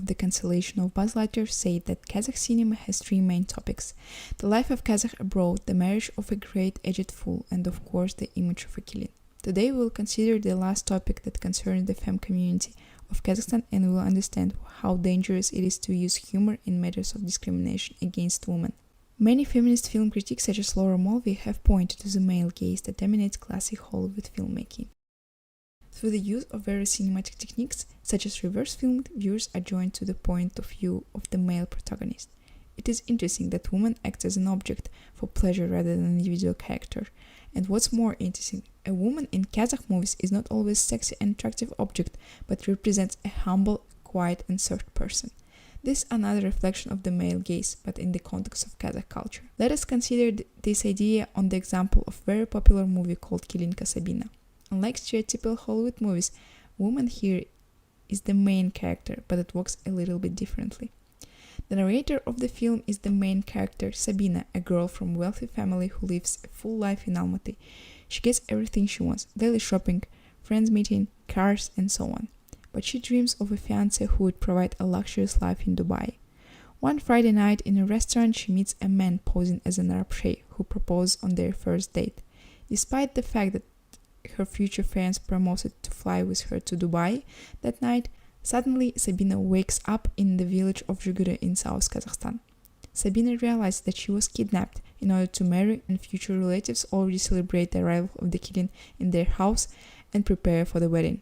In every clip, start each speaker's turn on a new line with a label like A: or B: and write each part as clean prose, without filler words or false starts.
A: of the cancellation of Buzz Lightyear say that Kazakh cinema has three main topics: the life of Kazakh abroad, the marriage of a great aged fool, and of course the image of a killing. Today we will consider the last topic that concerns the femme community of Kazakhstan, and we will understand how dangerous it is to use humor in matters of discrimination against women. Many feminist film critics such as Laura Mulvey have pointed to the male gaze that dominates classic Hollywood filmmaking. Through the use of various cinematic techniques, such as reverse film, viewers are joined to the point of view of the male protagonist. It is interesting that women act as an object for pleasure rather than an individual character. And what's more interesting, a woman in Kazakh movies is not always a sexy and attractive object, but represents a humble, quiet and soft person. This is another reflection of the male gaze, but in the context of Kazakh culture. Let us consider this idea on the example of a very popular movie called Kelinka Sabina. Unlike stereotypical Hollywood movies, woman here is the main character, but it works a little bit differently. The narrator of the film is the main character, Sabina, a girl from a wealthy family who lives a full life in Almaty. She gets everything she wants: daily shopping, friends meeting, cars, and so on. But she dreams of a fiancé who would provide a luxurious life in Dubai. One Friday night in a restaurant, she meets a man posing as an Arab sheikh who proposes on their first date. Despite the fact that her future fiancé promised to fly with her to Dubai that night, suddenly Sabina wakes up in the village of Zhigure in South Kazakhstan. Sabina realizes that she was kidnapped in order to marry, and future relatives already celebrate the arrival of the kitten in their house and prepare for the wedding.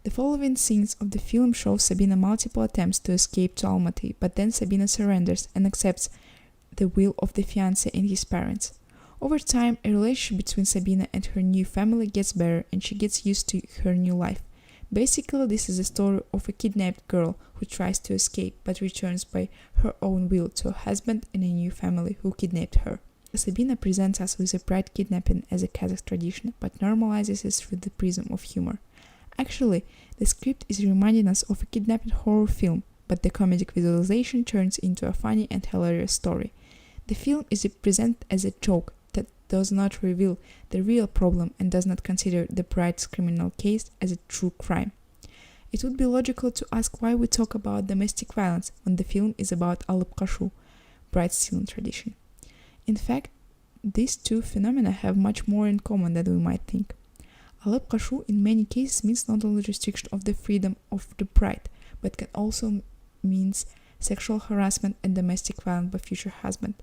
A: The following scenes of the film show Sabina multiple attempts to escape to Almaty, but then Sabina surrenders and accepts the will of the fiancé and his parents. Over time, a relationship between Sabina and her new family gets better, and she gets used to her new life. Basically, this is a story of a kidnapped girl who tries to escape but returns by her own will to a husband and a new family who kidnapped her. Sabina presents us with a pride kidnapping as a Kazakh tradition, but normalizes it through the prism of humor. Actually, the script is reminding us of a kidnapping horror film, but the comedic visualization turns into a funny and hilarious story. The film is presented as a joke that does not reveal the real problem and does not consider the bride's criminal case as a true crime. It would be logical to ask why we talk about domestic violence when the film is about alyp kashu, bride stealing tradition. In fact, these two phenomena have much more in common than we might think. Alyp kashu in many cases means not only restriction of the freedom of the bride, but can also means sexual harassment and domestic violence by future husband.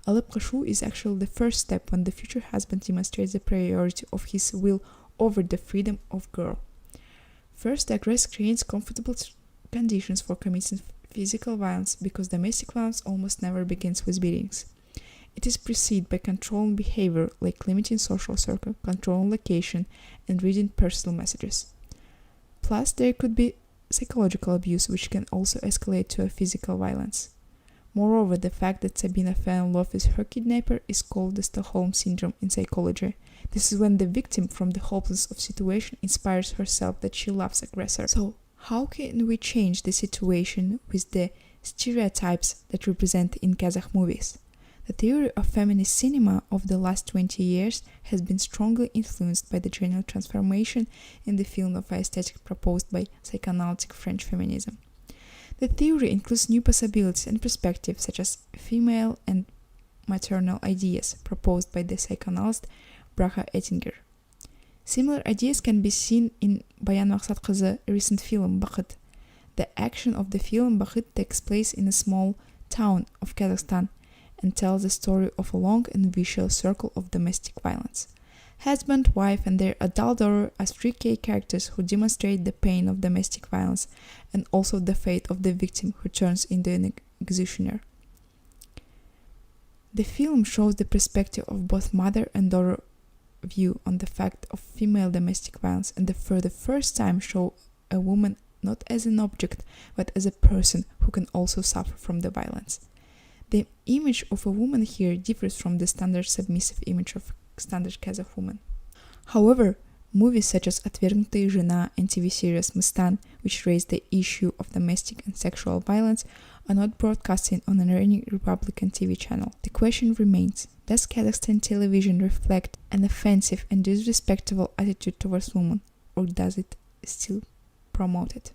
A: Alyp kashu is actually the first step when the future husband demonstrates the priority of his will over the freedom of girl. First, the aggressor creates comfortable conditions for committing physical violence, because domestic violence almost never begins with beatings. It is preceded by controlling behavior like limiting social circle, controlling location, and reading personal messages. Plus, there could be psychological abuse, which can also escalate to a physical violence. Moreover, the fact that Sabina fell in love with her kidnapper is called the Stockholm syndrome in psychology. This is when the victim, from the hopelessness of situation, inspires herself that she loves aggressor. So, how can we change the situation with the stereotypes that represent in Kazakh movies? The theory of feminist cinema of the last 20 years has been strongly influenced by the general transformation in the field of aesthetic proposed by psychoanalytic French feminism. The theory includes new possibilities and perspectives such as female and maternal ideas proposed by the psychoanalyst Bracha Ettinger. Similar ideas can be seen in Bayan Maqsadqız's recent film Baqit. The action of the film Baqit takes place in a small town of Kazakhstan and tells the story of a long and vicious circle of domestic violence. Husband, wife, and their adult daughter are three key characters who demonstrate the pain of domestic violence and also the fate of the victim who turns into an executioner. The film shows the perspective of both mother and daughter view on the fact of female domestic violence, and for the first time show a woman not as an object but as a person who can also suffer from the violence. The image of a woman here differs from the standard submissive image of standard Kazakh woman. However, movies such as Отвергнутая жена and TV series Mstan, which raise the issue of domestic and sexual violence, are not broadcasting on any Republican TV channel. The question remains, does Kazakhstan television reflect an offensive and disrespectful attitude towards women, or does it still promote it?